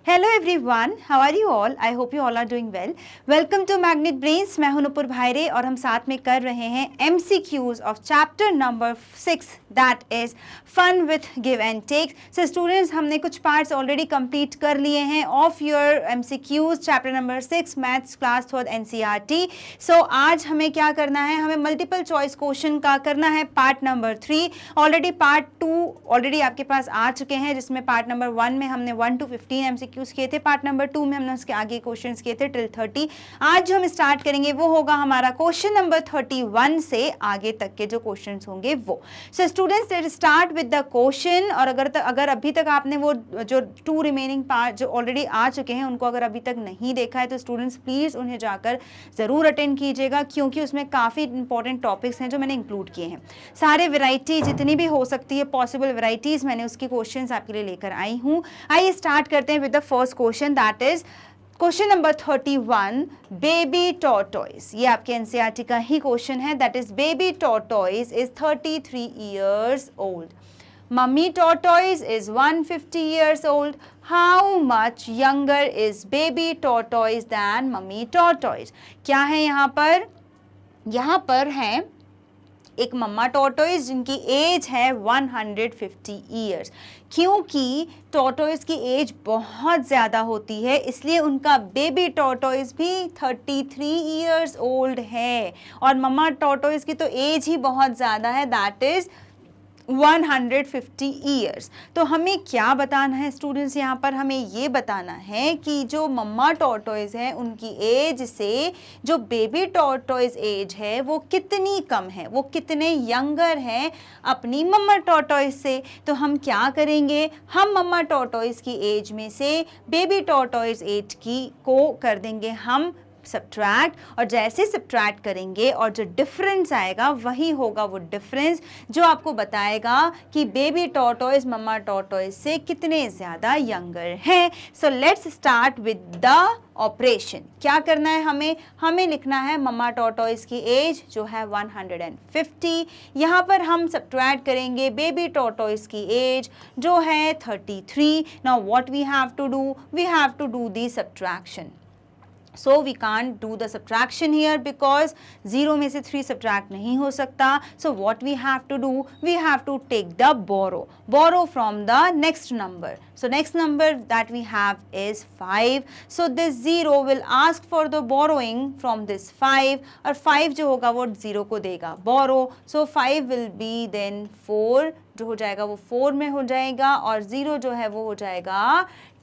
Hello everyone, how are you all? I hope you all are doing well. Welcome to Magnet Brains. मैं हूं नुपुर भायरे और हम साथ में कर रहे हैं MCQs of chapter number 6 that is fun with give and take. So students हमने कुछ parts already complete कर लिए हैं of your MCQs chapter number 6 maths class for NCERT. So आज हमें क्या करना है, हमें multiple choice question का करना है part number 3. Already part 2 already आपके पास आ चुके हैं जिसमें part number 1 में हमने 1 to 15 MCQs किए थे, पार्ट नंबर 2 में हमने उसके आगे क्वेश्चंस किए थे टिल 30. आज जो हम स्टार्ट करेंगे वो होगा हमारा क्वेश्चन नंबर 31 से आगे तक के जो क्वेश्चंस होंगे वो. So students let's start with the question. और अगर अभी तक आपने वो जो 2 रिमेनिंग पार्ट जो ऑलरेडी आ चुके हैं उनको अगर अभी तक नहीं देखा है तो स्टूडेंट्स प्लीज उन्हें जाकर जरूर अटेंड कीजिएगा, क्योंकि उसमें काफी इंपॉर्टेंट टॉपिक्स हैं जो मैंने इंक्लूड किए हैं. सारे वेराइटी जितनी भी हो सकती है पॉसिबल वेराइटीज मैंने उसकी क्वेश्चंस आपके लिए लेकर आई हूँ. आइए स्टार्ट करते हैं with the first question, that is question number 31, baby tortoise. ये आपके एनसीईआरटी का ही क्वेश्चन है. That is baby tortoise is 33 years old. Mummy tortoise is 150 years old. How much younger is baby tortoise than mummy tortoise? क्या है यहाँ पर? यहाँ पर है एक मम्मा टॉर्टोइस जिनकी एज है 150 ईयर्स. क्योंकि टॉर्टोइस की एज बहुत ज़्यादा होती है इसलिए उनका बेबी टॉर्टोइस भी 33 ईयर्स ओल्ड है. और मम्मा टॉर्टोइस की तो एज ही बहुत ज़्यादा है, दैट इज़ 150 ईयर्स. तो हमें क्या बताना है स्टूडेंट्स, यहाँ पर हमें ये बताना है कि जो मम्मा टॉर्टोइस है उनकी एज से जो बेबी टॉर्टोइस एज है वो कितनी कम है, वो कितने यंगर हैं अपनी मम्मा टॉर्टोइस से. तो हम क्या करेंगे, हम मम्मा टॉर्टोइस की एज में से बेबी टॉर्टोइस एज की को कर देंगे हम सब्ट्रैक्ट. और जैसे सब्ट्रैक्ट करेंगे और जो डिफरेंस आएगा वही होगा वो डिफरेंस जो आपको बताएगा कि बेबी टॉर्टोइस मम्मा टॉर्टोइस से कितने ज़्यादा यंगर हैं. So let's start with the operation. क्या करना है हमें लिखना है मम्मा टॉर्टोइस की एज जो है 150. यहाँ पर हम सब्ट्रैक्ट करेंगे बेबी टॉर्टोइस की एज जो है 33. Now what we have to do the subtraction. So we can't do the subtraction here because 0 में से 3 subtract नहीं हो सकता. So what we have to do, we have to take the borrow from the next number. So next number that we have is 5. So this 0 will ask for the borrowing from this 5 और 5 जो होगा वो 0 को देगा borrow. So 5 will be then 4 जो हो जाएगा वो 4 में हो जाएगा और 0 जो है वो हो जाएगा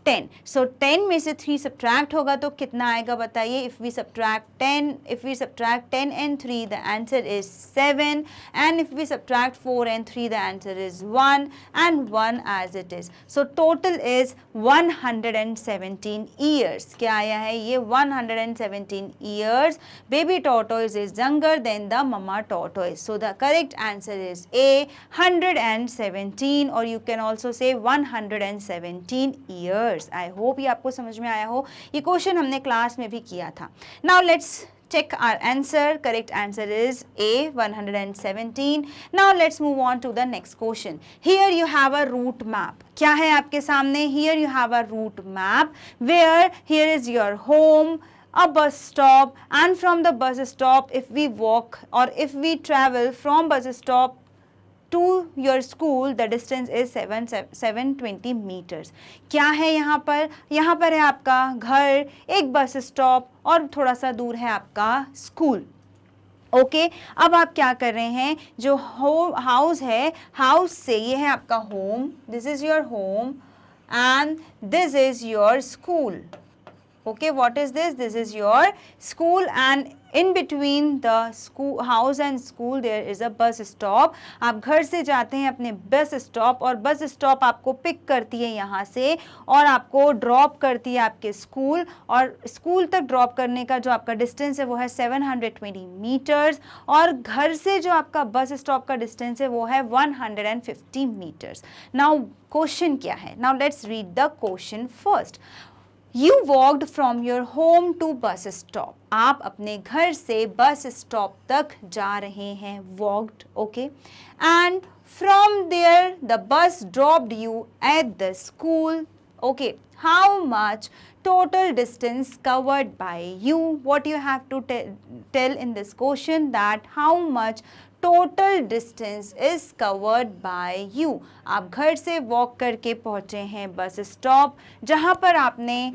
10. So 10 में से 3 सब्ट्रैक्ट होगा तो कितना आएगा बताइए. If we subtract 10 and 3 the answer is 7, and if we subtract 4 and 3 the answer is 1 and 1 as it is. So total is 117 years. क्या आया है ये 117 years. Baby tortoise is younger than the mama tortoise. So the correct answer is A, 117, or you can also say 117 years. I hope ये आपको समझ में आया हो. ये क्वेश्चन हमने क्लास में भी किया था. Now let's check our answer. Correct answer is A, 117. Now let's move on to the next question. Here you have a route map. क्या है आपके सामने? Here you have a route map where here is your home, a bus stop, and from the bus stop if we walk or if we travel from bus stop to your school the distance is 720 meters. क्या है यहाँ पर है आपका घर, एक bus stop और थोड़ा सा दूर है आपका स्कूल. ओके अब आप क्या कर रहे हैं, जो हाउस है, हाउस से ये है आपका home, this is your home and this is your school. Okay, what is this? This is your school, and in between the school house and school there is a bus stop. आप घर से जाते हैं अपने bus stop और bus stop आपको pick करती है यहाँ से और आपको ड्रॉप करती है आपके स्कूल, और स्कूल तक ड्रॉप करने का जो आपका डिस्टेंस है वो है 720 मीटर्स और घर से जो आपका बस स्टॉप का डिस्टेंस है वो है 150 मीटर्स. नाउ क्वेश्चन क्या है? Now let's read the question first. You walked from your home to bus stop. आप अपने घर से बस स्टॉप तक जा रहे हैं, walked, okay? And from there the bus dropped you at the school. Okay, how much total distance covered by you. What you have to tell in this question that how much total distance is covered by you. आप घर से walk करके पहुंचे हैं bus stop, जहां पर आपने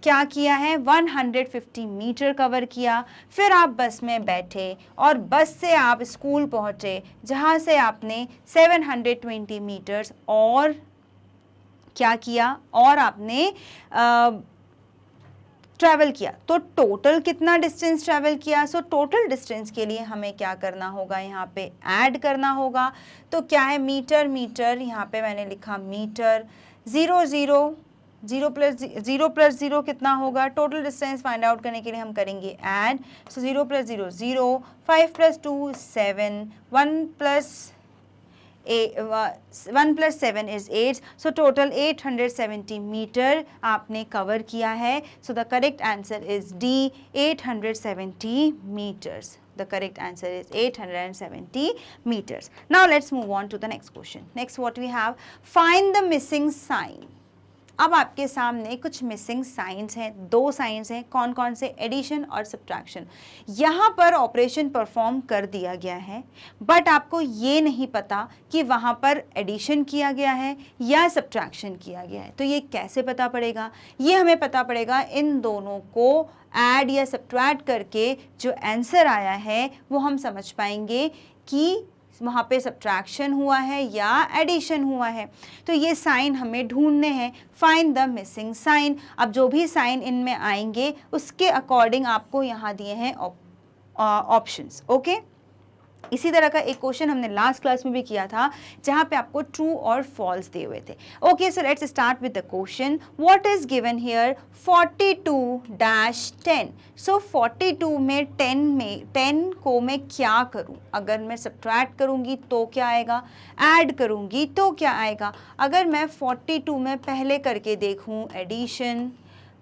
क्या किया है 150 मीटर कवर किया, फिर आप बस में बैठे और बस से आप स्कूल पहुंचे जहां से आपने 720 मीटर्स और क्या किया, और आपने ट्रैवल किया। तो टोटल कितना डिस्टेंस ट्रैवल किया? सो टोटल डिस्टेंस के लिए हमें क्या करना होगा, यहाँ पे ऐड करना होगा। तो क्या है मीटर, मीटर यहाँ पे मैंने लिखा मीटर, 0 प्लस 0 कितना होगा? टोटल डिस्टेंस फाइंड आउट करने के लिए हम करेंगे add. So 0 plus 0 0, 5 plus 2 7, 1 plus 7 is 8, so total 870 metre आपने कवर किया है। So the correct answer is D, 870 meters. The correct answer is 870 meters. Now let's move on to the next question. Next what we have, find the missing sign. अब आपके सामने कुछ missing science हैं, दो science हैं, कौन कौन से? एडिशन और सब्ट्रैक्शन। यहाँ पर ऑपरेशन परफॉर्म कर दिया गया है, बट आपको ये नहीं पता कि वहाँ पर एडिशन किया गया है या सब्ट्रैक्शन किया गया है। तो ये कैसे पता पड़ेगा? ये हमें पता पड़ेगा इन दोनों को ऐड या सब्ट्रैक्ट करके जो आंसर आया है वो हम समझ पाएंगे कि वहाँ पे सब्ट्रैक्शन हुआ है या एडिशन हुआ है। तो ये साइन हमें ढूंढने हैं, फाइंड द मिसिंग साइन। अब जो भी साइन इनमें आएंगे उसके अकॉर्डिंग आपको यहाँ दिए हैं ऑप्शंस। ओके, इसी तरह का एक क्वेश्चन हमने लास्ट क्लास में भी किया था जहाँ पे आपको ट्रू और फॉल्स दिए हुए थे। Okay, so let's start with the question. What is given here? 42-10। सो 42 में 10 को मैं क्या करूँ? अगर मैं सब्ट्रैक्ट करूँगी तो क्या आएगा, ऐड करूँगी तो क्या आएगा? अगर मैं 42 में पहले करके देखूँ एडिशन,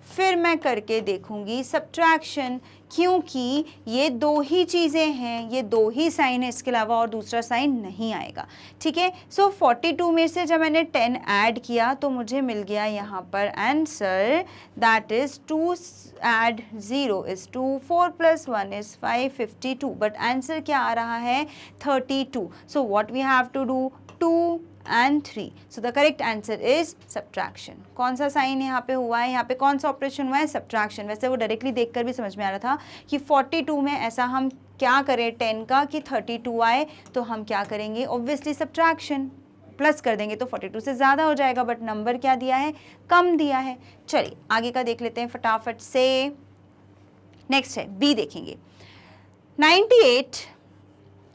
फिर मैं करके देखूंगी सब्ट्रैक्शन, क्योंकि ये दो ही चीज़ें हैं, ये दो ही साइन है, इसके अलावा और दूसरा साइन नहीं आएगा। ठीक है, सो 42 में से जब मैंने 10 ऐड किया तो मुझे मिल गया यहाँ पर answer, that is 2 add 0 is 2, 4 plus 1 is 5, 52। But answer क्या आ रहा है? 32। So what we have to do? 2 and 3. So the correct answer is subtraction. कौन सा साइन यहाँ पे हुआ है? यहाँ पे कौन सा ऑपरेशन हुआ है? सब्ट्रैक्शन। वैसे वो डायरेक्टली देखकर भी समझ में आ रहा था कि 42 में ऐसा हम क्या करें 10 का कि 32 आए, तो हम क्या करेंगे? ऑब्वियसली सब्ट्रैक्शन, प्लस कर देंगे तो 42 से ज़्यादा हो जाएगा, बट नंबर क्या दिया है? कम दिया है। चलिए आगे का देख लेते हैं फटाफट से। नेक्स्ट है बी, देखेंगे 98।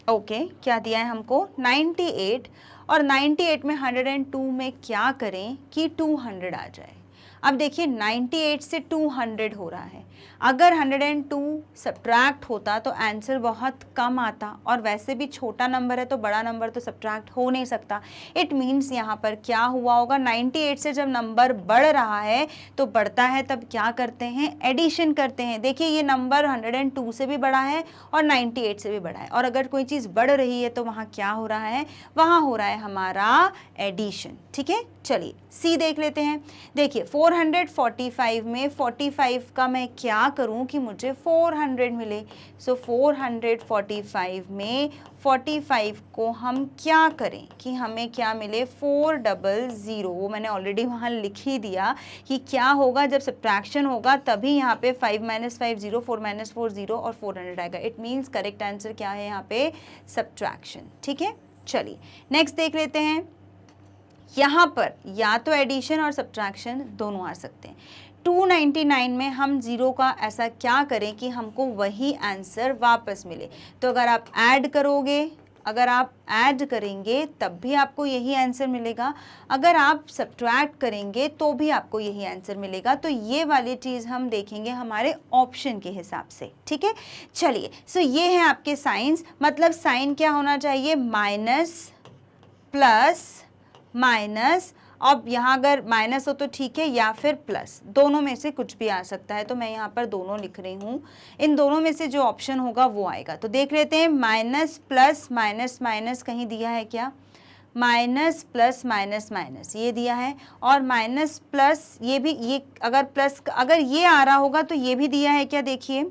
ओके, क्या दिया है हमको? 98, और 98 में 102 में क्या करें कि 200 आ जाए। अब देखिए 98 से 200 हो रहा है, अगर 102 सब्ट्रैक्ट होता तो आंसर बहुत कम आता, और वैसे भी छोटा नंबर है तो बड़ा नंबर तो सब्ट्रैक्ट हो नहीं सकता। इट मीन्स यहाँ पर क्या हुआ होगा? 98 से जब नंबर बढ़ रहा है तो बढ़ता है तब क्या करते हैं? एडिशन करते हैं। देखिए ये नंबर 102 से भी बड़ा है और 98 से भी बड़ा है, और अगर कोई चीज़ बढ़ रही है तो वहाँ क्या हो रहा है? वहाँ हो रहा है हमारा एडिशन। ठीक है, चलिए सी देख लेते हैं। देखिए 445 में 45 का मैं क्या करूं कि मुझे 400 मिले। सो 445 में 45 को हम क्या करें कि हमें क्या मिले? 400। वो मैंने ऑलरेडी वहाँ लिख ही दिया कि क्या होगा जब सब्ट्रैक्शन होगा, तभी यहाँ पे 5 - 5 0, 4 - 4 0 और 400 आएगा। इट मीन्स करेक्ट आंसर क्या है यहाँ पे? सब्ट्रैक्शन। ठीक है, चलिए नेक्स्ट देख लेते हैं। यहाँ पर या तो एडिशन और सब्ट्रैक्शन दोनों आ सकते हैं। 299 में हम 0 का ऐसा क्या करें कि हमको वही आंसर वापस मिले? तो अगर आप ऐड करोगे, अगर आप ऐड करेंगे तब भी आपको यही आंसर मिलेगा, अगर आप सब्ट्रैक्ट करेंगे तो भी आपको यही आंसर मिलेगा। तो ये वाली चीज़ हम देखेंगे हमारे ऑप्शन के हिसाब से। ठीक है, चलिए सो ये है आपके साइंस। मतलब साइन क्या होना चाहिए? Minus, plus, minus. अब यहाँ अगर माइनस हो तो ठीक है, या फिर प्लस, दोनों में से कुछ भी आ सकता है। तो मैं यहाँ पर दोनों लिख रही हूँ, इन दोनों में से जो ऑप्शन होगा वो आएगा। तो देख लेते हैं, माइनस प्लस माइनस माइनस कहीं दिया है क्या? माइनस प्लस माइनस माइनस ये दिया है, और माइनस प्लस ये भी, ये अगर प्लस अगर ये आ रहा होगा तो ये भी दिया है क्या, देखिए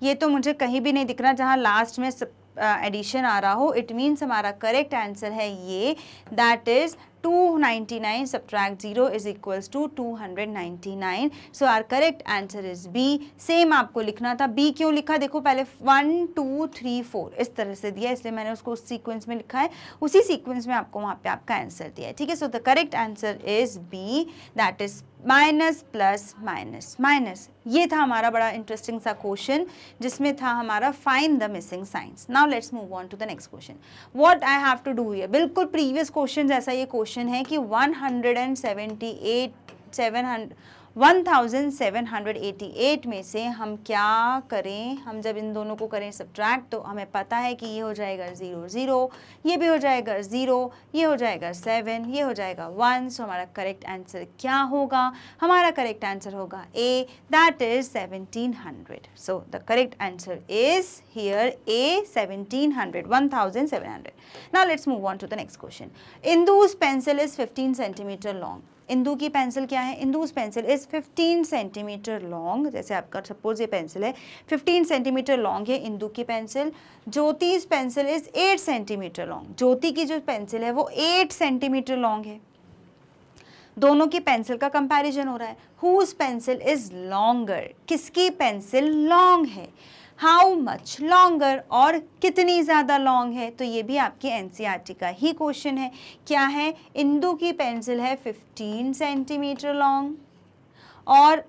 ये तो मुझे कहीं भी नहीं दिख रहा जहाँ लास्ट में एडिशन आ रहा हो। इट मीन्स हमारा करेक्ट आंसर है ये, that is 299 subtract 0 is equals to 299. So our correct answer is B. Same आपको लिखना था। B क्यों लिखा, देखो पहले 1 2 3 4 इस तरह से दिया, इसलिए मैंने उसको उस सीक्वेंस में लिखा है, उसी सीक्वेंस में आपको वहाँ पे आपका आंसर दिया है, ठीक है। सो the correct answer is B, that is minus plus minus minus. ये था हमारा बड़ा इंटरेस्टिंग सा क्वेश्चन जिसमें था हमारा find the missing signs. Now let's move on to the next question. What I have to do here, बिल्कुल previous question जैसा ये क्वेश्चन है कि 1788 में से हम क्या करें, हम जब इन दोनों को करें सब्ट्रैक्ट तो हमें पता है कि ये हो जाएगा 0 0, ये भी हो जाएगा 0, ये हो जाएगा 7, ये हो जाएगा 1। सो हमारा करेक्ट आंसर क्या होगा, हमारा करेक्ट आंसर होगा A, that is 1700। So the correct answer is here A 1700। Now let's move on to the next question. Indu's pencil is 15 centimetre long. Indu की पेंसिल क्या है, Indu's pencil is 15 centimetre long. जैसे आपका suppose ये पेंसिल है 15 centimetre long है इंदु की pencil. Jyoti's pencil is 8 centimetre long. Jyoti की जो पेंसिल है वो 8 सेंटीमीटर लॉन्ग है। दोनों की पेंसिल का कंपैरिजन हो रहा है। whose पेंसिल इज लॉन्गर, किसकी पेंसिल लॉन्ग है, हाउ मच लॉन्गर, और कितनी ज़्यादा लॉन्ग है। तो ये भी आपके एनसीईआरटी का ही क्वेश्चन है। क्या है, इंदु की पेंसिल है 15 सेंटीमीटर लॉन्ग और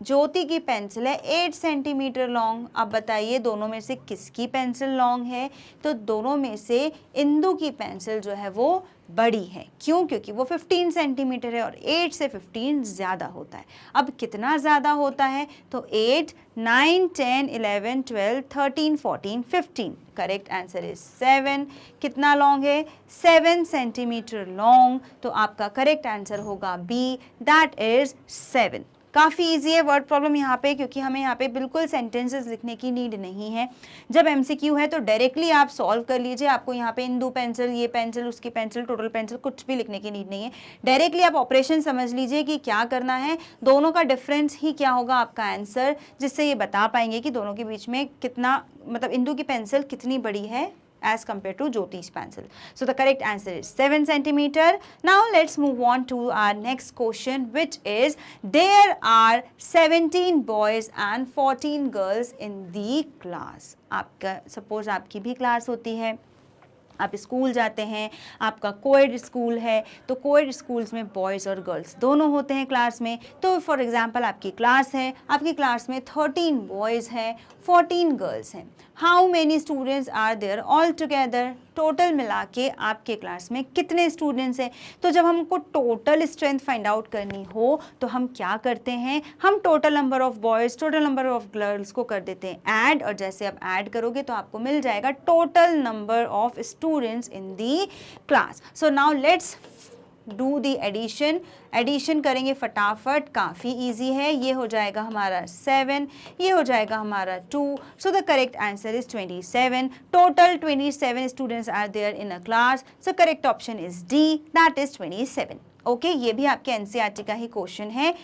ज्योति की पेंसिल है 8 सेंटीमीटर लॉन्ग। अब बताइए दोनों में से किसकी पेंसिल लॉन्ग है, तो दोनों में से इंदु की पेंसिल जो है वो बड़ी है। क्यों, क्योंकि वो 15 सेंटीमीटर है और 8 से 15 ज़्यादा होता है। अब कितना ज़्यादा होता है, तो 8 9 10 11 12 13 14 15। Correct answer is 7। कितना लॉन्ग है, 7 सेंटीमीटर लॉन्ग। तो आपका करेक्ट आंसर होगा बी, दैट इज 7। काफ़ी इजी है वर्ड प्रॉब्लम यहाँ पे, क्योंकि हमें यहाँ पे बिल्कुल सेंटेंसेस लिखने की नीड नहीं है। जब एमसीक्यू है तो डायरेक्टली आप सॉल्व कर लीजिए। आपको यहाँ पे इंदु पेंसिल, ये पेंसिल, उसकी पेंसिल, टोटल पेंसिल, कुछ भी लिखने की नीड नहीं है। डायरेक्टली आप ऑपरेशन समझ लीजिए कि क्या करना है, दोनों का डिफरेंस ही क्या होगा आपका आंसर, जिससे ये बता पाएंगे कि दोनों के बीच में कितना, मतलब इंदु की पेंसिल कितनी बड़ी है as compared to Jyoti's pencil. So the correct answer is 7 centimeter. Now let's move on to our next question, which is there are 17 boys and 14 girls in the class. आपका suppose आपकी भी class होती है, आप school जाते हैं, आपका coed school है, तो कोएड स्कूल्स में बॉयज़ और गर्ल्स दोनों होते हैं क्लास में। तो फॉर एग्जांपल आपकी क्लास है, आपकी क्लास में 13 बॉयज़ हैं, 14 गर्ल्स हैं। How many students are there all together, total मिला के आपके क्लास में कितने स्टूडेंट्स हैं। तो जब हमको टोटल स्ट्रेंथ फाइंड आउट करनी हो तो हम क्या करते हैं, हम total number of boys, total number of girls को कर देते हैं ऐड, और जैसे आप ऐड करोगे तो आपको मिल जाएगा total number of students in the class. So now let's do the addition. Addition करेंगे फटाफट, काफ़ी इजी है। ये हो जाएगा हमारा 7, ये हो जाएगा हमारा 2। So the correct answer is 27। Total 27 students are there in a class. So correct option is D, that is 27। Okay, ये भी आपके एनसीईआरटी का ही क्वेश्चन है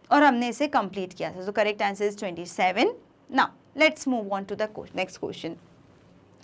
और हमने इसे कंप्लीट किया था। So correct answer is 27। Now let's move on to the next question.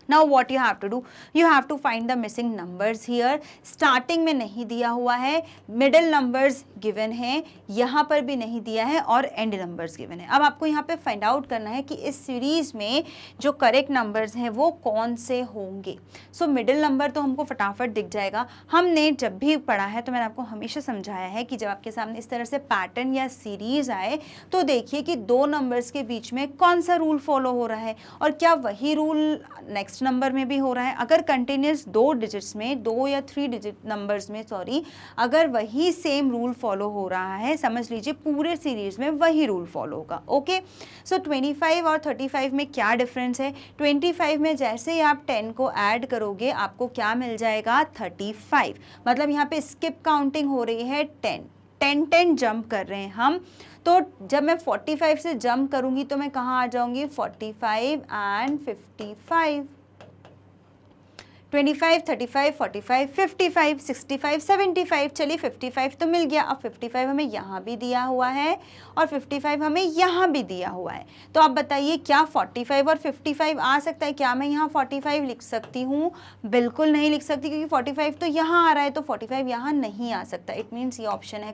Now what you have to do, you have to find the missing numbers here. Starting में नहीं दिया हुआ है, मिडिल नंबर्स गिवन है, यहाँ पर भी नहीं दिया है, और एंड नंबर्स गिवन है। अब आपको यहाँ पे फाइंड आउट करना है कि इस सीरीज में जो करेक्ट नंबर्स हैं वो कौन से होंगे। सो मिडिल नंबर तो हमको फटाफट दिख जाएगा। हमने जब भी पढ़ा है तो मैंने आपको हमेशा समझाया है कि जब आपके सामने इस तरह से पैटर्न या सीरीज आए तो देखिए कि दो नंबर्स के बीच में कौन सा रूल फॉलो हो रहा है, और क्या वही रूल नेक्स्ट नंबर में भी हो रहा है। अगर कंटिन्यूस 2 डिजिट्स में, 2 या 3 डिजिट नंबर्स में अगर वही सेम रूल फॉलो हो रहा है, समझ लीजिए पूरे सीरीज में वही रूल फॉलो होगा। ओके, सो 25 और 35 में क्या डिफरेंस है, 25 में जैसे ही आप 10 को ऐड करोगे आपको क्या मिल जाएगा, 35। मतलब यहाँ पे स्किप काउंटिंग हो रही है, 10 जंप कर रहे हैं हम। तो जब मैं 45 से जंप करूंगी तो मैं कहाँ आ जाऊंगी, 45 एंड 55। 25, 35, 45, 55, 65, 75, चलिए 55 तो मिल गया। अब 55 हमें यहाँ भी दिया हुआ है और 55 हमें यहाँ भी दिया हुआ है। तो आप बताइए क्या 45 और 55 आ सकता है? क्या मैं यहाँ 45 लिख सकती हूँ? बिल्कुल नहीं लिख सकती, क्योंकि 45 तो यहाँ आ रहा है, तो 45 यहाँ नहीं आ सकता। इट मीन्स ये ऑप्शन है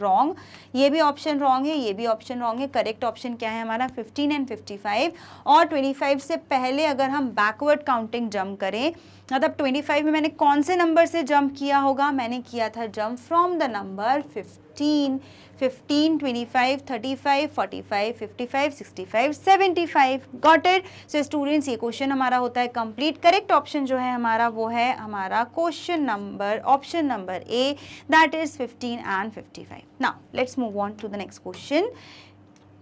रॉन्ग, ये भी ऑप्शन रॉन्ग है, ये भी ऑप्शन रॉन्ग है। करेक्ट ऑप्शन क्या है हमारा? 15 एंड 55। और 25 से पहले अगर हम बैकवर्ड काउंटिंग जंप करें, मतलब 25 में मैंने कौन से नंबर से जंप किया होगा? मैंने किया था jump from the number 15, 15, 25, 35, 45, 55, 65, 75। Got it? So students, ये क्वेश्चन हमारा होता है कंप्लीट। करेक्ट ऑप्शन जो है हमारा वो है हमारा question number option number A, that is 15 and 55। Now let's move on to the next question.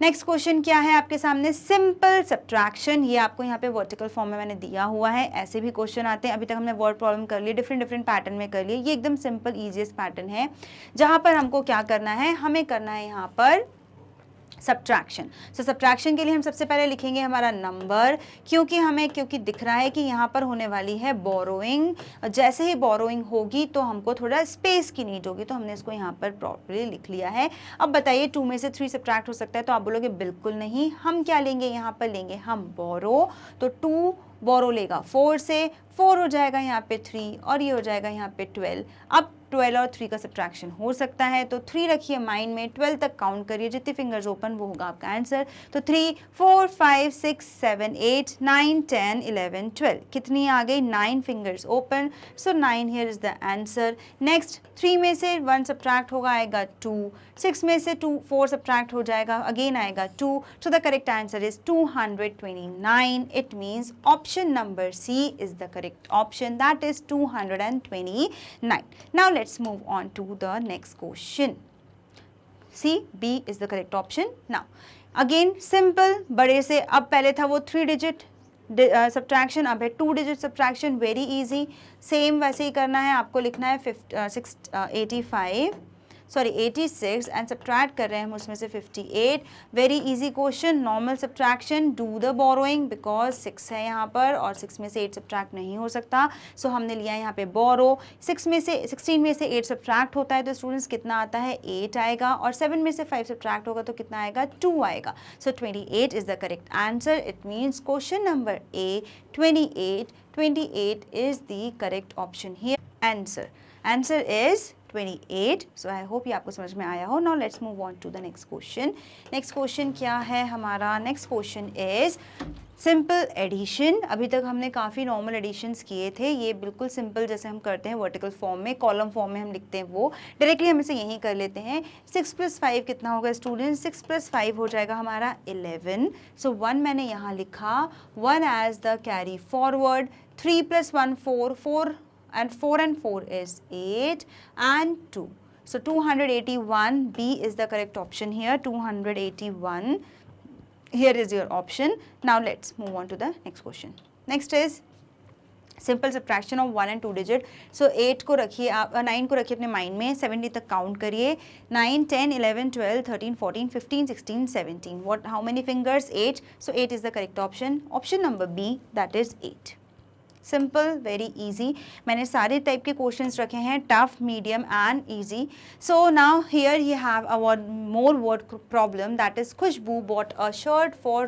Next question क्या है आपके सामने? Simple subtraction. ये आपको यहाँ पे वर्टिकल फॉर्म में मैंने दिया हुआ है। ऐसे भी क्वेश्चन आते हैं। अभी तक हमने वर्ड प्रॉब्लम कर लिए, डिफरेंट पैटर्न में कर लिए। ये एकदम सिंपल ईजीएस्ट पैटर्न है, जहाँ पर हमको क्या करना है? हमें करना है यहाँ पर सब्ट्रैक्शन। सो सब्ट्रैक्शन के लिए हम सबसे पहले लिखेंगे हमारा नंबर, क्योंकि दिख रहा है कि यहाँ पर होने वाली है बोरोइंग। जैसे ही बोरोइंग होगी तो हमको थोड़ा स्पेस की नीड होगी, तो हमने इसको यहाँ पर प्रॉपर्ली लिख लिया है। अब बताइए 2 में से 3 सब्ट्रैक्ट हो सकता है? तो आप बोलोगे बिल्कुल नहीं। हम क्या लेंगे यहाँ पर? लेंगे हम बोरो। तो 2 बोरो लेगा 4 से, 4 हो जाएगा यहाँ पे 3 और ये हो जाएगा यहाँ पे 12। अब 12 और 3 का सब्ट्रैक्शन हो सकता है, तो 3 रखिए माइंड में, 12 तक काउंट करिए, जितने फिंगर्स ओपन वो होगा आपका आंसर। तो 3, 4, 5, 6, 7, 8, 9, 10, 11, 12। कितनी आ गई? 9 fingers open. So 9 here is the answer. Next 3 में से 1 सब्ट्रैक्ट होगा, आएगा 2। 6 में से 4 सब्ट्रैक्ट हो जाएगा, अगेन आएगा 2। So the correct answer is 229। It means option number C is the correct option, that is 229. Now let's move on to the next question. C, B is the correct option. Now again simple, बड़े से अब पहले था वो 3 digit subtraction, अब है 2 digit subtraction. Very easy, same वैसे ही करना है। आपको लिखना है 86 एंड सब्ट्रैक्ट कर रहे हैं हम उसमें से 58। Very easy question, normal subtraction, do the borrowing, because 6 है यहाँ पर और 6 में से 8 सब्ट्रैक्ट नहीं हो सकता। सो हमने लिया यहाँ पे बोरो। 16 में से 8 सब्ट्रैक्ट होता है तो स्टूडेंट्स कितना आता है? 8 आएगा। और 7 में से 5 सब्ट्रैक्ट होगा तो कितना आएगा? 2 आएगा। सो 28 is the correct answer. It means question number A 28 is the correct option here. Answer is 28. So I hope ये आपको समझ में आया हो. Now let's move on to the next question. Next question क्या है हमारा? Next question is simple addition. अभी तक हमने काफ़ी नॉर्मल एडिशंस किए थे। ये बिल्कुल सिंपल जैसे हम करते हैं वर्टिकल फॉर्म में, कॉलम फॉर्म में हम लिखते हैं, वो डायरेक्टली हम इसे यहीं कर लेते हैं। 6 + 5 कितना होगा स्टूडेंट्स? 6 + 5 हो जाएगा हमारा 11। सो 1 मैंने यहाँ लिखा, 1 as the carry forward. 3 + 1 4, 4 and 4 is 8 and 2. So 281, B is the correct option here. 281, here is your option. Now let's move on to the next question. Next is simple subtraction of 1 and 2 digit. So 8 को रखिए आप, 9 को रखिए अपने mind में, 70 तक count करिए। 9, 10, 11, 12, 13, 14, 15, 16, 17। What, how many fingers? 8। So 8 is the correct option. Option number B, that is 8। Simple, very easy. मैंने सारे टाइप के क्वेश्चंस रखे हैं, tough, medium and easy. So now here you have a more word problem, that is Khushbu bought a shirt for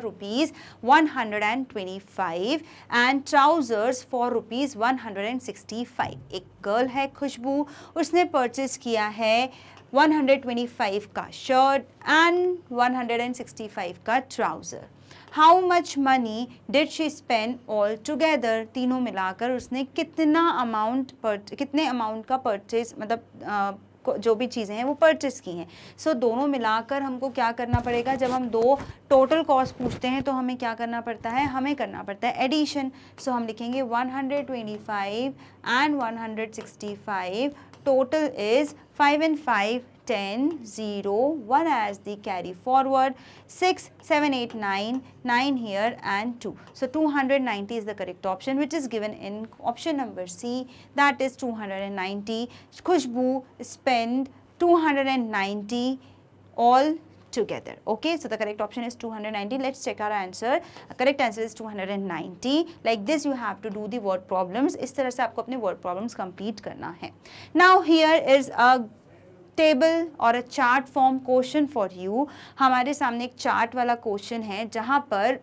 ₹125 and trousers for ₹165। एक girl है खुशबू, उसने purchase किया है 125 का शर्ट एंड 165 का trouser. How much money did she spend all together? तीनों मिलाकर उसने कितने अमाउंट का परचेज, मतलब जो भी चीज़ें हैं वो परचेस की हैं। सो दोनों मिलाकर हमको क्या करना पड़ेगा? जब हम दो टोटल कॉस्ट पूछते हैं तो हमें क्या करना पड़ता है? हमें करना पड़ता है एडिशन। सो हम लिखेंगे 125 and 165, total is 5 and 5, 10, 0, 1 as the carry forward, 6, 7, 8, 9, 9 here and 2. So 290 is the correct option, which is given in option number C, that is 290. Khushbu spent 290 all together. Okay, so the correct option is 290. Let's check our answer. Correct answer is 290. Like this you have to do the word problems. इस तरह से आपको अपने word problems complete करना है. Now here is a table और a chart form question for you. हमारे सामने एक चार्ट वाला क्वेश्चन है जहाँ पर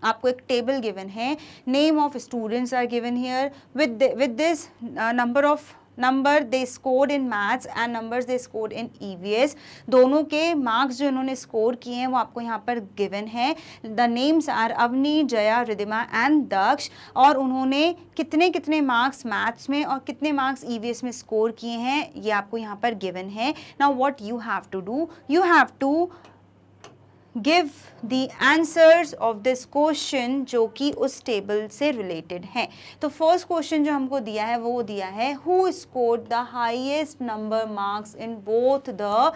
आपको एक टेबल गिवन है, name of students are given here with this number they scored in maths and numbers they scored in EVS. दोनों के मार्क्स जो इन्होंने स्कोर किए हैं वो आपको यहाँ पर गिवन है. The names are Avani, Jaya, Riddhima and Daksh. और उन्होंने कितने कितने मार्क्स मैथ्स में और कितने मार्क्स ईवीएस में स्कोर किए हैं ये आपको यहाँ पर गिवन है. Now what you have to do, you have to give the answers of this question जो कि उस टेबल से रिलेटेड है. तो फर्स्ट क्वेश्चन जो हमको दिया है वो दिया है who scored the highest number marks in both the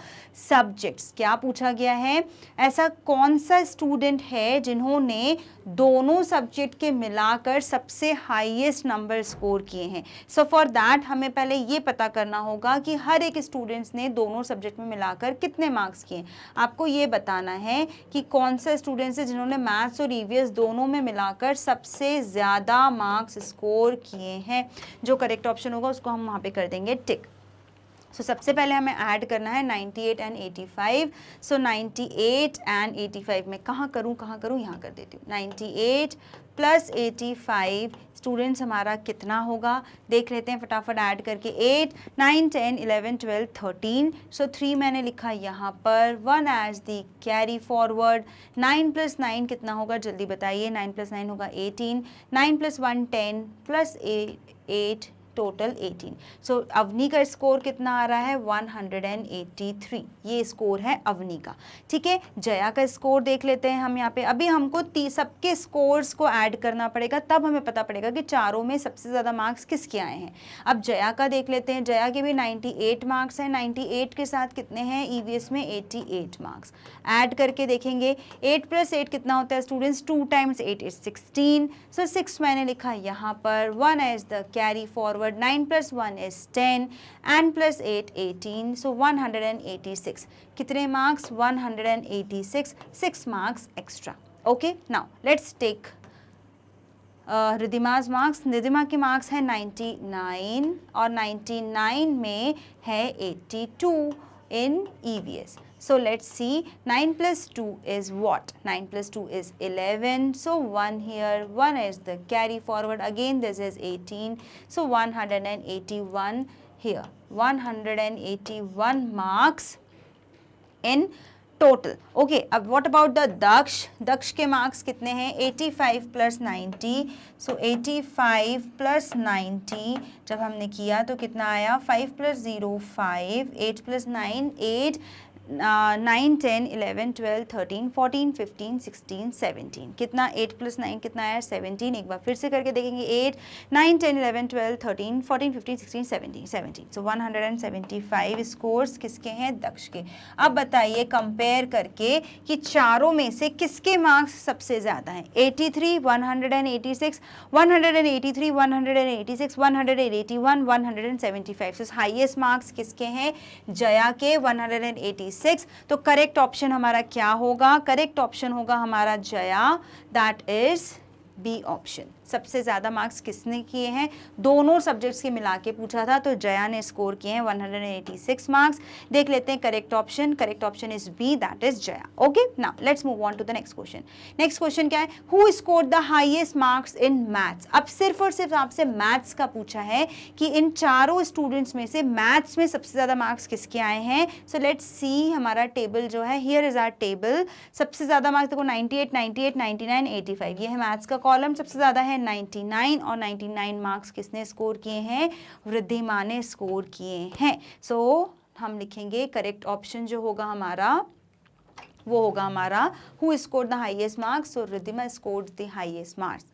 subjects. क्या पूछा गया है, ऐसा कौन सा स्टूडेंट है जिन्होंने दोनों सब्जेक्ट के मिलाकर सबसे हाईएस्ट नंबर स्कोर किए हैं. सो फॉर दैट हमें पहले ये पता करना होगा कि हर एक स्टूडेंट्स ने दोनों सब्जेक्ट में मिलाकर कितने मार्क्स किए. आपको ये बताना है कि कौन सा स्टूडेंट्स है जिन्होंने मैथ्स और ईवीएस दोनों में मिलाकर सबसे ज़्यादा मार्क्स स्कोर किए हैं. जो करेक्ट ऑप्शन होगा उसको हम वहाँ पे कर देंगे टिक. सो सबसे पहले हमें ऐड करना है 98 एंड 85. सो 98 एंड 85 में कहाँ करूँ यहाँ कर देती हूँ. 98 प्लस 85 स्टूडेंट्स हमारा कितना होगा देख लेते हैं फटाफट ऐड करके. 8 9 10 11 12 13. सो 3 मैंने लिखा यहाँ पर, 1 as the carry forward. 9 plus 9 कितना होगा जल्दी बताइए. 9 प्लस 9 होगा 18. 9 प्लस 1 10 प्लस 8 टोटल 18. सो अवनी का स्कोर कितना आ रहा है 183. ये स्कोर है अवनी का. ठीक है, जया का स्कोर देख लेते हैं हम यहाँ पे. अभी हमको सबके स्कोर्स को ऐड करना पड़ेगा तब हमें पता पड़ेगा कि चारों में सबसे ज़्यादा मार्क्स किसके आए हैं. अब जया का देख लेते हैं. जया के भी 98 मार्क्स हैं. 98 के साथ कितने हैं ईवीएस में 88 मार्क्स. ऐड करके देखेंगे 8 प्लस 8 कितना होता है स्टूडेंट्स, 2 टाइम्स 8 इज 16. सो 6 मैंने लिखा यहाँ पर. 1 as the carry forward. 9 plus 1 is 10 and plus 8 18. So 186. कितने marks 186. 6 marks extra. Okay, now let's take Riddhima's marks. Riddhima के मार्क्स है 99 और 99 में है 82 in EVS. So let's see, 9 plus 2 is what? 9 plus 2 is 11. So 1 here, 1 is the carry forward. Again this is 18. So 181 here. 181 marks in total. Okay, अब what about the Daksh? Daksh के marks कितने हैं 85 plus 90. So 85 plus 90 जब हमने किया तो कितना आया 5 plus 0 5, 8 plus 9 8, 9 10 11 12 13 14 15 16 17. कितना 8 प्लस 9 कितना आया 17. एक बार फिर से करके देखेंगे 8 9 10 11 12 13 14 15 16 17. सो 175 स्कोर्स किसके हैं दक्ष के. अब बताइए कंपेयर करके कि चारों में से किसके मार्क्स सबसे ज़्यादा हैं. 83 186 183 186 181 175. सो हाईएस्ट मार्क्स किसके हैं जया के 186. तो करेक्ट ऑप्शन हमारा क्या होगा, करेक्ट ऑप्शन होगा हमारा Jaya. That is B option. सबसे ज़्यादा मार्क्स किसने किए हैं, दोनों सब्जेक्ट्स के मिला के पूछा था तो जया ने स्कोर किए हैं 186 मार्क्स. देख लेते हैं correct option. Correct option is B, that is Jaya. Okay, now let's move on to the next question. Next question क्या है, who scored the highest marks in maths. अब सिर्फ और सिर्फ आपसे मैथ्स का पूछा है कि इन चारों स्टूडेंट्स में से मैथ्स में सबसे ज़्यादा मार्क्स किसके आए हैं. सो लेट्स सी हमारा टेबल जो है, हियर इज आवर टेबल. सबसे ज़्यादा मार्क्स देखो 98 98 99 85. ये है मैथ्स का कॉलम. सबसे ज़्यादा है 99 और 99 मार्क्स किसने स्कोर किए हैं, रिद्धिमा ने स्कोर किए हैं. सो हम लिखेंगे करेक्ट ऑप्शन जो होगा हमारा वो होगा हमारा who scored the highest marks. So Riddhima scored the highest marks.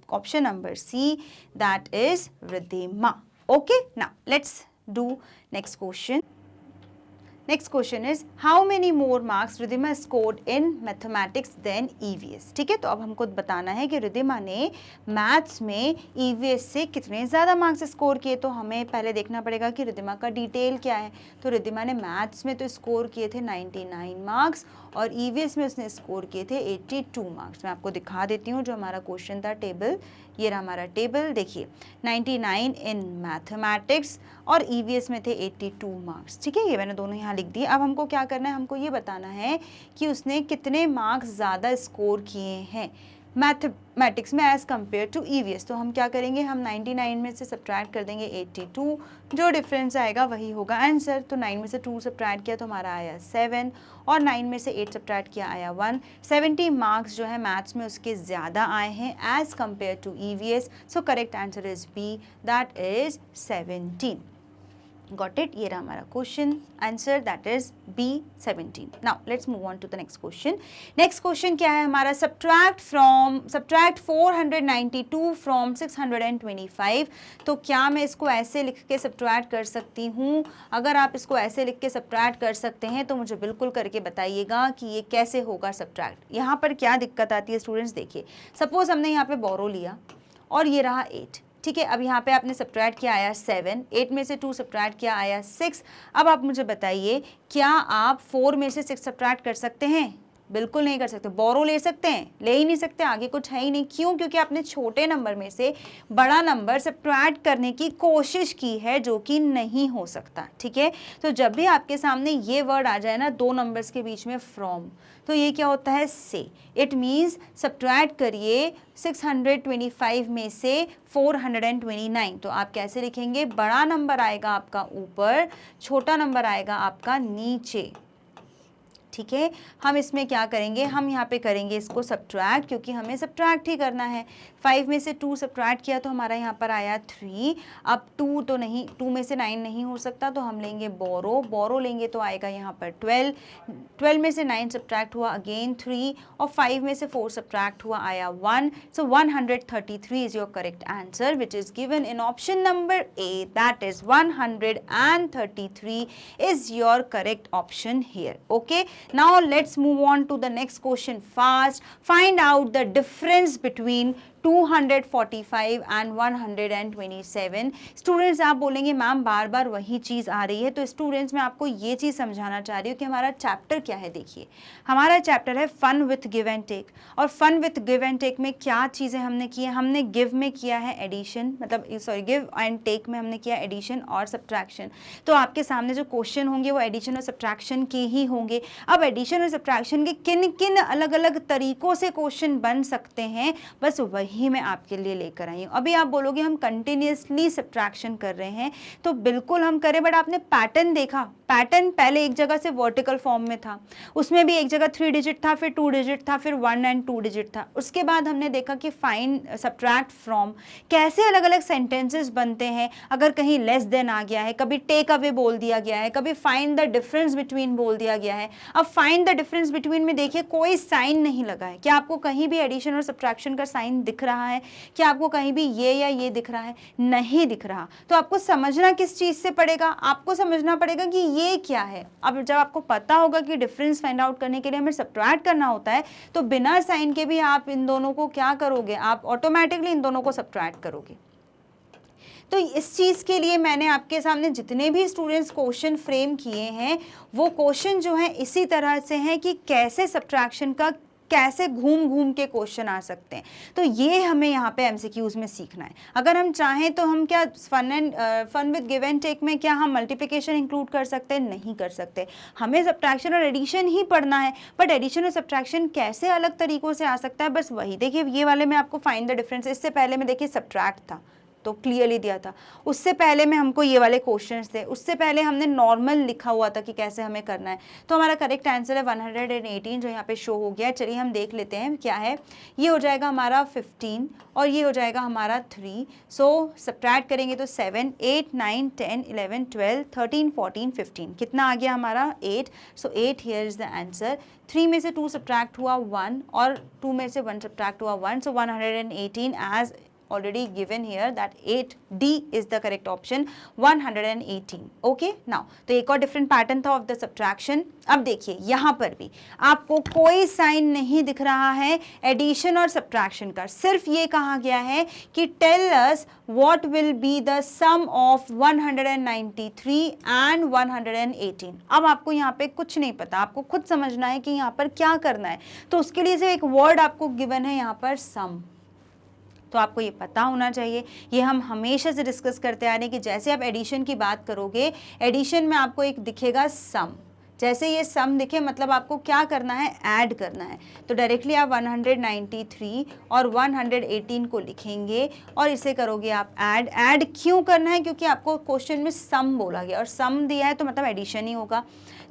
Option number C, that is Riddhima. Okay, now let's do next question. Next question is how many more marks Riddhima scored in mathematics than EVS. ठीक है, तो अब हमको बताना है कि रिद्धिमा ने maths में ईवीएस से कितने ज़्यादा मार्क्स स्कोर किए। तो हमें पहले देखना पड़ेगा कि रिद्धिमा का डिटेल क्या है। तो रिद्धिमा ने मैथ्स में तो स्कोर किए थे 99 मार्क्स और ईवीएस में उसने स्कोर किए थे 82 मार्क्स। मैं आपको दिखा देती हूँ जो हमारा क्वेश्चन था टेबल, ये रहा हमारा टेबल। देखिए 99 इन मैथमेटिक्स और ईवीएस में थे 82 मार्क्स। ठीक है, ये मैंने दोनों यहाँ लिख दिए। अब हमको क्या करना है, हमको ये बताना है कि उसने कितने मार्क्स ज़्यादा स्कोर किए हैं मैथमेटिक्स में एज़ कम्पेयर टू ईवीएस। तो हम क्या करेंगे, हम 99 में से सब्ट्रैक्ट कर देंगे 82, जो डिफरेंस आएगा वही होगा आंसर। तो 9 में से 2 सब्ट्रैक्ट किया तो हमारा आया 7 और 9 में से 8 सब्ट्रैक्ट किया आया 1। 70 मार्क्स जो है मैथ्स में उसके ज़्यादा आए हैं as compare to EVS. So correct answer is B, that is 17। Got it? ये रहा हमारा question answer, that is B 17। Now let's move on to the next question. Next question क्या है हमारा, सब्ट्रैक्ट 492 फ्रॉम 625। तो क्या मैं इसको ऐसे लिख के सब्ट्रैक्ट कर सकती हूँ? अगर आप इसको ऐसे लिख के सब्ट्रैक्ट कर सकते हैं तो मुझे बिल्कुल करके बताइएगा कि ये कैसे होगा सब्ट्रैक्ट। यहाँ पर क्या दिक्कत आती है स्टूडेंट्स, देखिए सपोज हमने यहाँ पे बोरो लिया और ये रहा 8। ठीक है, अब यहाँ पे आपने सब्ट्रैक्ट किया आया 7, 8 में से 2 सब्ट्रैक्ट किया आया 6। अब आप मुझे बताइए क्या आप 4 में से 6 सब्ट्रैक्ट कर सकते हैं? बिल्कुल नहीं कर सकते। बोरो ले सकते हैं? ले ही नहीं सकते, आगे कुछ है ही नहीं। क्यों? क्योंकि आपने छोटे नंबर में से बड़ा नंबर सब्ट्रैक्ट करने की कोशिश की है, जो कि नहीं हो सकता। ठीक है, तो जब भी आपके सामने ये वर्ड आ जाए ना, 2 नंबर्स के बीच में फ्रॉम, तो ये क्या होता है, से। इट मीन्स सब्ट्रैक्ट करिए 625 में से 429। तो आप कैसे लिखेंगे, बड़ा नंबर आएगा आपका ऊपर, छोटा नंबर आएगा आपका नीचे। ठीक है, हम इसमें क्या करेंगे, हम यहाँ पे करेंगे इसको सब्ट्रैक्ट, क्योंकि हमें सब्ट्रैक्ट ही करना है। 5 में से 2 सब्ट्रैक्ट किया तो हमारा यहाँ पर आया 3। अब 2 तो नहीं, 2 में से 9 नहीं हो सकता, तो हम लेंगे बोरो लेंगे तो आएगा यहाँ पर 12। 12 में से 9 सब्ट्रैक्ट हुआ अगेन 3 और 5 में से 4 सब्ट्रैक्ट हुआ आया 1। सो 133 is your correct answer which is given in option number A, that is 133 is your correct option here. Okay, now let's move on to the next question fast. Find out the difference between 245 and 127। Students आप बोलेंगे ma'am बार बार वही चीज़ आ रही है, तो students मैं आपको ये चीज़ समझाना चाह रही हूँ कि हमारा चैप्टर क्या है। देखिए हमारा चैप्टर है fun with give and take, और fun with give and take में क्या चीज़ें हमने की है, हमने गिव में किया है एडिशन, मतलब सॉरी गिव एंड टेक में हमने किया एडिशन और सब्ट्रैक्शन। तो आपके सामने जो क्वेश्चन होंगे वो एडिशन और सब्ट्रैक्शन के ही होंगे। अब एडिशन और सब्ट्रैक्शन के किन किन अलग अलग तरीक़ों से क्वेश्चन बन सकते हैं, बस वही मैं आपके लिए लेकर आई हूँ। अभी आप बोलोगे हम कंटिन्यूसली सब्ट्रैक्शन कर रहे हैं, तो बिल्कुल हम करें, बट आपने पैटर्न देखा, पैटर्न पहले एक जगह से वर्टिकल फॉर्म में था, उसमें भी एक जगह 3 डिजिट था, फिर 2 डिजिट था, फिर 1 and 2 डिजिट था। उसके बाद हमने देखा कि फाइंड सब्ट्रैक्ट फ्रॉम कैसे अलग अलग सेंटेंसेस बनते हैं। अगर कहीं लेस देन आ गया है, कभी टेक अवे बोल दिया गया है, कभी फाइंड द डिफरेंस बिटवीन बोल दिया गया है। अब फाइंड द डिफरेंस बिटवीन में देखिए कोई साइन नहीं लगा है। क्या आपको कहीं भी एडिशन और सब्ट्रैक्शन का साइन दिख रहा है? क्या आपको कहीं भी ये या ये दिख रहा है? नहीं दिख रहा। तो आपको समझना किस चीज से पड़ेगा, आपको समझना पड़ेगा कि ये क्या है। अब जब आपको पता होगा कि डिफरेंस फाइंड आउट करने के लिए हमें सब्ट्रैक्ट करना होता है, तो बिना साइन के भी आप इन दोनों को क्या करोगे, आप ऑटोमेटिकली इन दोनों को सब्ट्रैक्ट करोगे। तो इस चीज़ के लिए मैंने आपके सामने जितने भी स्टूडेंट्स क्वेश्चन फ्रेम किए हैं, वो क्वेश्चन जो है इसी तरह से हैं कि कैसे सब्ट्रैक्शन का कैसे घूम घूम के क्वेश्चन आ सकते हैं। तो ये हमें यहाँ पे एमसीक्यूज में सीखना है। अगर हम चाहें तो हम क्या fun with give and take में क्या हम मल्टीप्लिकेशन इंक्लूड कर सकते हैं? नहीं कर सकते। हमें सब्ट्रैक्शन और एडिशन ही पढ़ना है, बट एडिशन और सब्ट्रैक्शन कैसे अलग तरीक़ों से आ सकता है, बस वही। देखिए ये वाले में आपको फाइंड द डिफरेंस, इससे पहले में देखिए सब्ट्रैक्ट था तो क्लियरली दिया था, उससे पहले में हमको ये वाले क्वेश्चंस थे, उससे पहले हमने नॉर्मल लिखा हुआ था कि कैसे हमें करना है। तो हमारा करेक्ट आंसर है 118 जो यहाँ पे शो हो गया है। चलिए हम देख लेते हैं क्या है। ये हो जाएगा हमारा 15 और ये हो जाएगा हमारा 3। सो सब्ट्रैक्ट करेंगे तो 7, 8, 9, 10, 11, 12, 13, 14, 15 कितना आ गया हमारा 8। So 8 here is the answer. 3 में से 2 सब्ट्रैक्ट हुआ 1 और 2 में से 1 सब्ट्रैक्ट हुआ 1। सो 118 as already given here that 8D is the correct option, 118. Okay, now तो एक और different pattern था of the subtraction. अब देखिए यहाँ पर भी आपको कोई साइन नहीं दिख रहा है एडिशन और सब्ट्रैक्शन का, सिर्फ ये कहा गया है कि tell us what will be the sum of 193 and 118. अब आपको यहाँ पे कुछ नहीं पता, आपको खुद समझना है कि यहाँ पर क्या करना है, तो उसके लिए से एक वर्ड आपको गिवन है यहाँ पर सम, तो आपको ये पता होना चाहिए. ये हम हमेशा से डिस्कस करते आ रहे हैं कि जैसे आप एडिशन की बात करोगे, एडिशन में आपको एक दिखेगा सम, जैसे ये सम दिखे मतलब आपको क्या करना है, ऐड करना है. तो डायरेक्टली आप 193 और 118 को लिखेंगे और इसे करोगे आप ऐड. ऐड क्यों करना है, क्योंकि आपको क्वेश्चन में सम बोला गया और सम दिया है तो मतलब एडिशन ही होगा.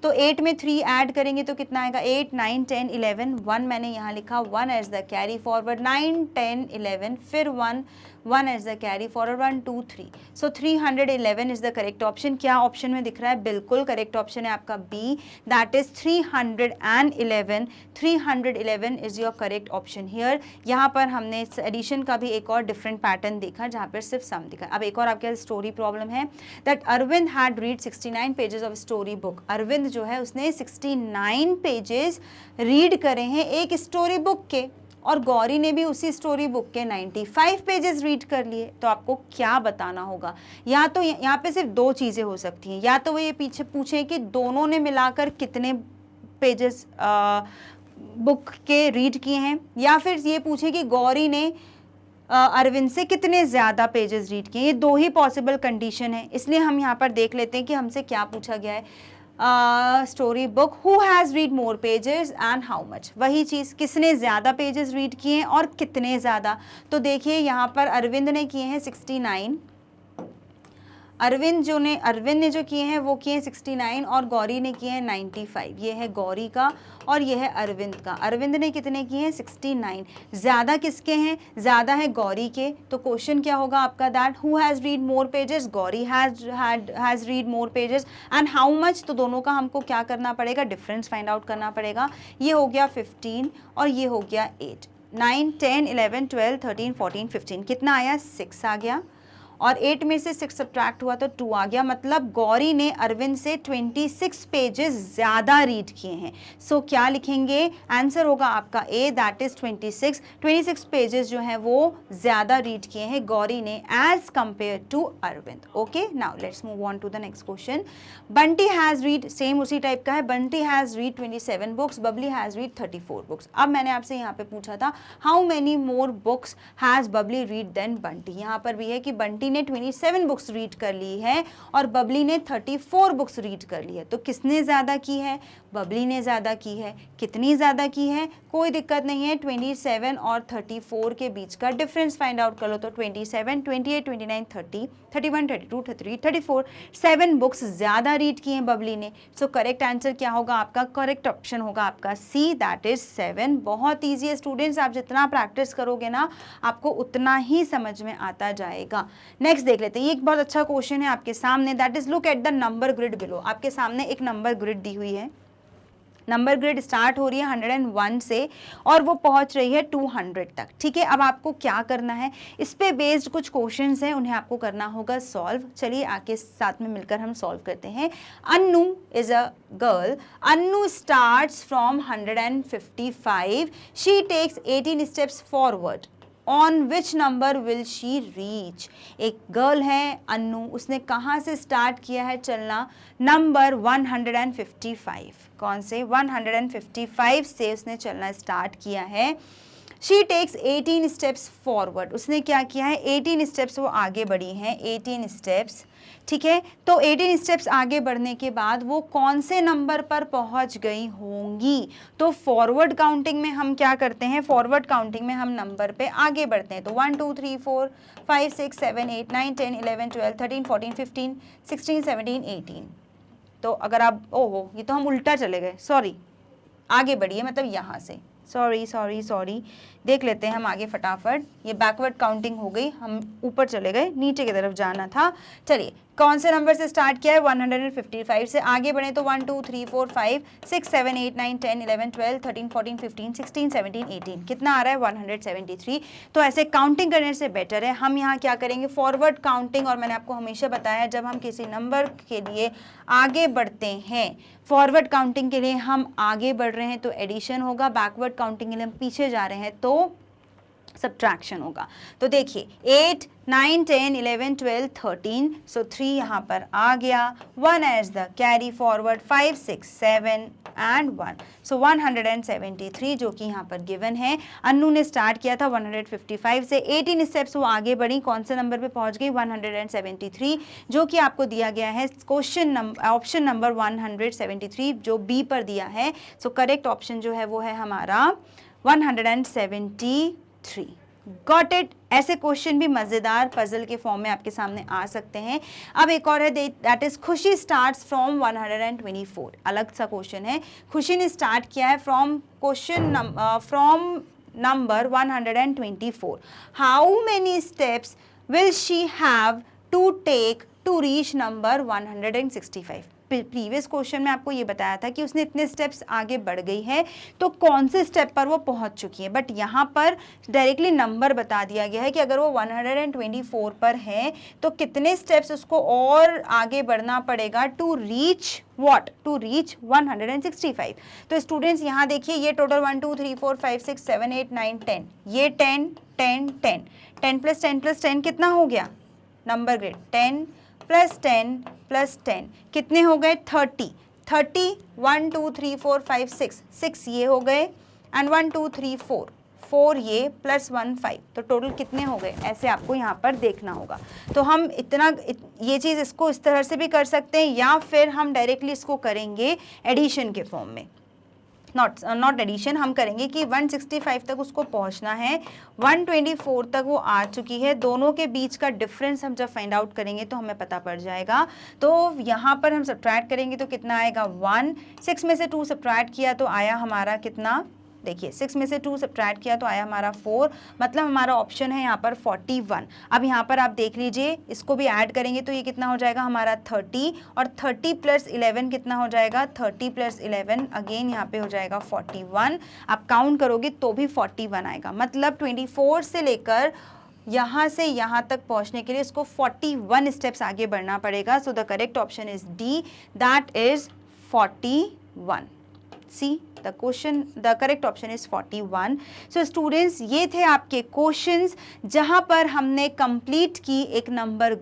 तो 8 में 3 ऐड करेंगे तो कितना आएगा, 8 9 10 11, 1 मैंने यहाँ लिखा 1 एज द कैरी फॉरवर्ड, 9 10 11 फिर 1 as the carry forward, 1 2 3. So 311 is the correct option. क्या ऑप्शन में दिख रहा है, बिल्कुल करेक्ट ऑप्शन है आपका B, that is 311. 311 is your correct option here. यहाँ पर हमने एडिशन का भी एक और डिफरेंट पैटर्न देखा जहाँ पर सिर्फ सम दिखा. अब एक और आपके स्टोरी प्रॉब्लम है that Arvind had read 69 pages of story book. Arvind जो है उसने 69 पेजेस रीड करे हैं एक स्टोरी बुक के, और गौरी ने भी उसी स्टोरी बुक के 95 पेजेस रीड कर लिए. तो आपको क्या बताना होगा, या तो यहाँ पे सिर्फ दो चीज़ें हो सकती हैं, या तो वो ये पीछे पूछे कि दोनों ने मिलाकर कितने पेजेस बुक के रीड किए हैं, या फिर ये पूछे कि गौरी ने अरविंद से कितने ज़्यादा पेजेस रीड किए. ये दो ही पॉसिबल कंडीशन है, इसलिए हम यहाँ पर देख लेते हैं कि हमसे क्या पूछा गया है. Story book who has read more pages and how much, वही चीज़ किसने ज़्यादा पेजेस रीड किए हैं और कितने ज़्यादा. तो देखिए यहाँ पर अरविंद ने किए हैं 69, अरविंद ने जो किए हैं वो किए हैं 69 और गौरी ने किए हैं 95. ये है गौरी का और ये है अरविंद का. अरविंद ने कितने किए हैं 69, ज़्यादा किसके हैं, ज़्यादा है गौरी के. तो क्वेश्चन क्या होगा आपका, that who has read more pages, Gauri has read more pages and how much. तो दोनों का हमको क्या करना पड़ेगा, डिफरेंस फाइंड आउट करना पड़ेगा. ये हो गया 15 और ये हो गया 8. 9 10 11 12 13 14 15 कितना आया, 6 आ गया, और 8 में से 6 सब्ट्रैक्ट हुआ तो 2 आ गया. मतलब गौरी ने अरविंद से 26 पेजेस ज़्यादा रीड किए हैं. सो क्या लिखेंगे, आंसर होगा आपका ए, दैट इज 26 पेजेस जो हैं वो ज़्यादा रीड किए हैं गौरी ने as compare to Arvind. Okay, now let's move on to the next question. Bunty has read, same उसी टाइप का है, Bunty has read 27 books, Babli has read 34 books. अब मैंने आपसे यहाँ पे पूछा था how many more books has Babli read than Bunty. यहाँ पर भी है कि बंटी ने 27 बुक्स रीड कर ली है और बबली ने 34 बुक्स रीड कर ली है. तो किसने ज़्यादा की है, बबली ने ज़्यादा की है. कितनी ज़्यादा की है, कोई दिक्कत नहीं है, 27 और 34 के बीच का डिफरेंस फाइंड आउट कर लो. तो 27 28 29 30 31 32 33 34 7 बुक्स ज़्यादा रीड की हैं बबली ने. सो करेक्ट आंसर क्या होगा आपका, करेक्ट ऑप्शन होगा आपका सी, दैट इज 7. बहुत ईजी है स्टूडेंट्स, आप जितना प्रैक्टिस करोगे ना आपको उतना ही समझ में आता जाएगा. नेक्स्ट देख लेते हैं, ये एक बहुत अच्छा क्वेश्चन है आपके सामने, that is look at the number grid below. आपके सामने एक नंबर ग्रिड दी हुई है. नंबर ग्रिड स्टार्ट हो रही है 101 से और वो पहुंच रही है 200 तक. ठीक है, अब आपको क्या करना है, इस पे बेस्ड कुछ क्वेश्चंस हैं, उन्हें आपको करना होगा सॉल्व. चलिए आके साथ में मिलकर हम सॉल्व करते हैं. Annu is a girl. Annu starts from 155. She takes 18 steps forward. On which number will she reach. एक गर्ल है अन्नू, उसने कहाँ से स्टार्ट किया है चलना, नंबर 155. कौन से, 155 से उसने चलना स्टार्ट किया है. She takes 18 steps forward. उसने क्या किया है, 18 स्टेप्स वो आगे बढ़ी हैं, 18 स्टेप्स. ठीक है, तो 18 स्टेप्स आगे बढ़ने के बाद वो कौन से नंबर पर पहुंच गई होंगी. तो फॉरवर्ड काउंटिंग में हम क्या करते हैं, फॉरवर्ड काउंटिंग में हम नंबर पे आगे बढ़ते हैं. तो 1 2 3 4 5 6 7 8 9 10 11 12 13 14 15 16 17 18. तो अगर आप, ओहो ये तो हम उल्टा चले गए, सॉरी, आगे बढ़िए मतलब यहाँ से, सॉरी देख लेते हैं हम आगे फटाफट. ये बैकवर्ड काउंटिंग हो गई, हम ऊपर चले गए, नीचे की तरफ जाना था. चलिए कौन से नंबर से स्टार्ट किया है? 155 से। आगे बढ़े तो 1 2 3 4 5 6 7 8 9 10 11 12 13 14 15 16 17 18 कितना आ रहा है? 173। तो ऐसे काउंटिंग करने से बेटर है हम यहाँ क्या करेंगे? Forward counting. और मैंने आपको हमेशा बताया जब हम किसी नंबर के लिए आगे बढ़ते हैं, फॉरवर्ड काउंटिंग के लिए हम आगे बढ़ रहे हैं तो एडिशन होगा, बैकवर्ड काउंटिंग के लिए हम पीछे जा रहे हैं तो सब्ट्रैक्शन होगा। तो देखिए 8 9 10 11 12 13, सो 3 यहाँ पर आ गया, 1 as the carry forward, 5 6 7 and 1, so 173 जो कि यहाँ पर गिवन है। अन्नू ने स्टार्ट किया था 155 से, 18 स्टेप्स वो आगे बढ़ी, कौन से नंबर पे पहुँच गई? 173 जो कि आपको दिया गया है क्वेश्चन नंबर ऑप्शन नंबर 173 जो बी पर दिया है। सो करेक्ट ऑप्शन जो है वो है हमारा 173। Got it. ऐसे क्वेश्चन भी मजेदार पजल के फॉर्म में आपके सामने आ सकते हैं। अब एक और है दैट इज खुशी स्टार्ट्स फ्रॉम 124। अलग सा क्वेश्चन है। खुशी ने स्टार्ट किया है from number 124। How many steps will she have to take to reach number 165? Previous question में आपको ये बताया था कि उसने इतने स्टेप्स आगे बढ़ गई है तो कौन से स्टेप पर वो पहुंच चुकी है, बट यहाँ पर डायरेक्टली नंबर बता दिया गया है कि अगर वो 124 पर है तो कितने स्टेप्स उसको और आगे बढ़ना पड़ेगा to reach what? To reach 165। तो स्टूडेंट्स यहाँ देखिए ये टोटल 1 2 3 4 5 6 7 8 9 10, ये 10 10 10 10 प्लस 10 प्लस 10 कितना हो गया? नंबर ग्रिड 10 प्लस 10 प्लस 10 कितने हो गए? 30 30 1 2 3 4 5 6 6 ये हो गए एंड 1 2 3 4 4 ये प्लस 1 5, तो टोटल कितने हो गए? ऐसे आपको यहाँ पर देखना होगा। तो हम ये चीज़ इसको इस तरह से भी कर सकते हैं या फिर हम डायरेक्टली इसको करेंगे एडिशन के फॉर्म में। नॉट एडिशन, हम करेंगे कि 165 तक उसको पहुंचना है, 124 तक वो आ चुकी है, दोनों के बीच का डिफरेंस हम जब फाइंड आउट करेंगे तो हमें पता पड़ जाएगा। तो यहाँ पर हम सब्ट्रैक्ट करेंगे तो कितना आएगा? 1। 6 में से 2 सब्ट्रैक्ट किया तो आया हमारा कितना? देखिए 6 में से 2 सब्ट्रैक्ट किया तो आया हमारा 4, मतलब हमारा ऑप्शन है यहाँ पर 41। अब यहाँ पर आप देख लीजिए इसको भी ऐड करेंगे तो ये कितना हो जाएगा हमारा 30, और 30 प्लस 11 कितना हो जाएगा? 30 प्लस 11 अगेन यहाँ पे हो जाएगा 41। आप काउंट करोगे तो भी 41 आएगा, मतलब 24 से लेकर यहाँ से यहाँ तक पहुँचने के लिए इसको 41 स्टेप्स आगे बढ़ना पड़ेगा। सो the correct option is D, that is 41। See the correct option is 41। So students ये थे आपके क्वेश्चंस जहां पर हमने कंप्लीट की एक नंबर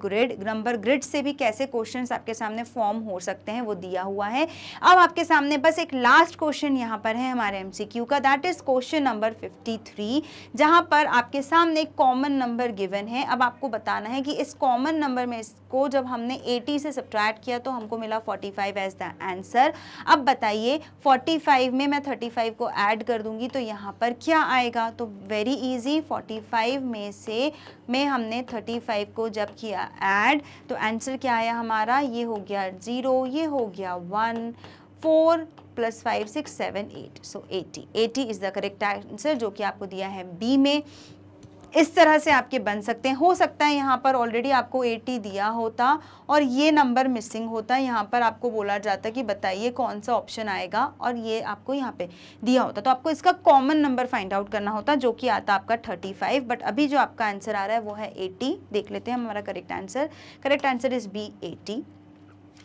ग्रिड से भी कैसे क्वेश्चंस आपके सामने फॉर्म हो सकते हैं वो दिया हुआ है। अब आपके सामने बस एक लास्ट क्वेश्चन यहां पर है हमारे एमसीक्यू का, दैट इज क्वेश्चन नंबर 53, जहां पर आपके सामने एक कॉमन नंबर गिवन है। अब आपको बताना है कि इस कॉमन नंबर में इसको जब हमने 80 से सब्ट्रैक्ट किया तो हमको मिला 45 एज द आंसर। अब बताइए 45 में मैं 35 को ऐड कर दूंगी तो यहाँ पर क्या आएगा? तो वेरी इजी, 45 में हमने 35 को जब किया ऐड तो आंसर क्या आया हमारा? ये हो गया 0, ये हो गया 1, 4 plus 5 6 7 8, so 80 is the correct answer जो कि आपको दिया है बी में। इस तरह से आपके बन सकते हैं। हो सकता है यहाँ पर ऑलरेडी आपको 80 दिया होता और ये नंबर मिसिंग होता, यहाँ पर आपको बोला जाता कि बताइए कौन सा ऑप्शन आएगा और ये आपको यहाँ पे दिया होता, तो आपको इसका कॉमन नंबर फाइंड आउट करना होता जो कि आता आपका 35, बट अभी जो आपका आंसर आ रहा है वो है 80। देख लेते हैं हमारा correct answer is B 80।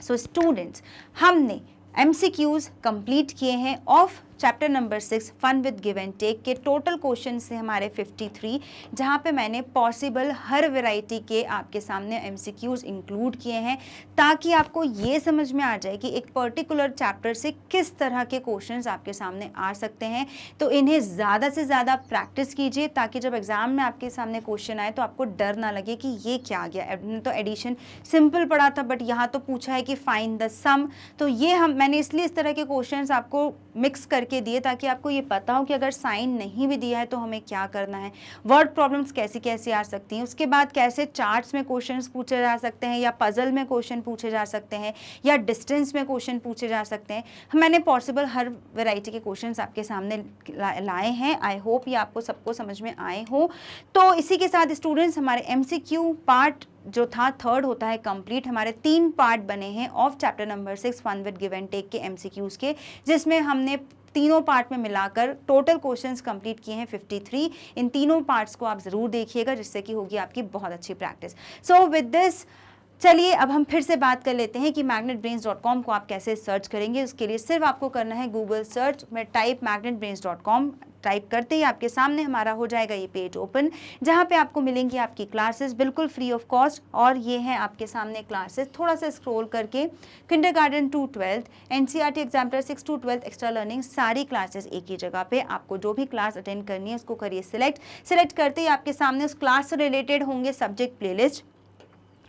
So students हमने MCQs कंप्लीट किए हैं of chapter number 6 fun with give and take के। टोटल क्वेश्चन से हमारे 53, जहाँ पे मैंने पॉसिबल हर वैरायटी के आपके सामने MCQs इंक्लूड किए हैं ताकि आपको ये समझ में आ जाए कि एक पर्टिकुलर चैप्टर से किस तरह के क्वेश्चंस आपके सामने आ सकते हैं। तो इन्हें ज़्यादा से ज़्यादा प्रैक्टिस कीजिए ताकि जब एग्जाम में आपके सामने क्वेश्चन आए तो आपको डर ना लगे कि ये क्या आ गया। तो एडिशन सिंपल पढ़ा था बट यहाँ तो पूछा है कि फाइंड द सम, तो ये मैंने इसलिए इस तरह के क्वेश्चंस आपको मिक्स करके दिए ताकि आपको ये पता हो कि अगर साइन नहीं भी दिया है तो हमें क्या करना है, वर्ड प्रॉब्लम्स कैसी कैसी आ सकती हैं, उसके बाद कैसे चार्ट्स में क्वेश्चंस पूछे जा सकते हैं या पजल में क्वेश्चन पूछे जा सकते हैं या डिस्टेंस में क्वेश्चन पूछे जा सकते हैं। मैंने पॉसिबल हर वैरायटी के क्वेश्चंस आपके सामने लाए हैं। आई होप ये आपको सबको समझ में आए हो। तो इसी के साथ स्टूडेंट्स हमारे MCQ पार्ट जो था थर्ड होता है कंप्लीट। हमारे 3 पार्ट बने हैं of chapter number 6 fun with give and take के MCQs के, जिसमें हमने तीनों पार्ट में मिलाकर टोटल क्वेश्चंस कंप्लीट किए हैं 53। इन तीनों पार्ट्स को आप ज़रूर देखिएगा, जिससे कि होगी आपकी बहुत अच्छी प्रैक्टिस। सो विद दिस चलिए अब हम फिर से बात कर लेते हैं कि magnetbrains.com को आप कैसे सर्च करेंगे। उसके लिए सिर्फ आपको करना है गूगल सर्च में टाइप magnetbrains.com। टाइप करते ही आपके सामने हमारा हो जाएगा ये पेज ओपन, जहाँ पे आपको मिलेंगी आपकी क्लासेस बिल्कुल फ्री ऑफ कॉस्ट। और ये हैं आपके सामने क्लासेस। थोड़ा सा स्क्रॉल करके kindergarten to 12th, NCERT examiner 6 to 12th, extra learning, सारी क्लासेस एक ही जगह पे। आपको जो भी क्लास अटेंड करनी है उसको करिए सिलेक्ट करते ही आपके सामने उस क्लास से रिलेटेड होंगे सब्जेक्ट प्लेलिस्ट।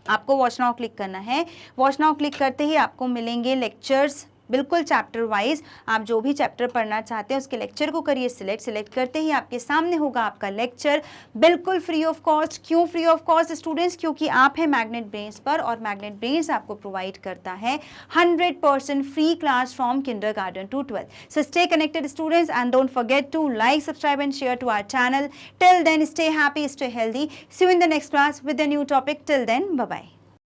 आपको वॉच नाउ क्लिक करना है। वॉच नाउ क्लिक करते ही आपको मिलेंगे लेक्चर्स बिल्कुल चैप्टर वाइज। आप जो भी चैप्टर पढ़ना चाहते हैं उसके लेक्चर को करिए सिलेक्ट करते ही आपके सामने होगा आपका लेक्चर बिल्कुल फ्री ऑफ कॉस्ट। क्यों फ्री ऑफ कॉस्ट स्टूडेंट्स? क्योंकि आप हैं मैग्नेट ब्रेन्स पर, और मैग्नेट ब्रेन्स आपको प्रोवाइड करता है 100% free class from kindergarten to 12th। So stay connected students and don't forget to like, subscribe and share to our channel. Till then stay happy, stay healthy. See you in the next class with a new topic. Till then bye bye.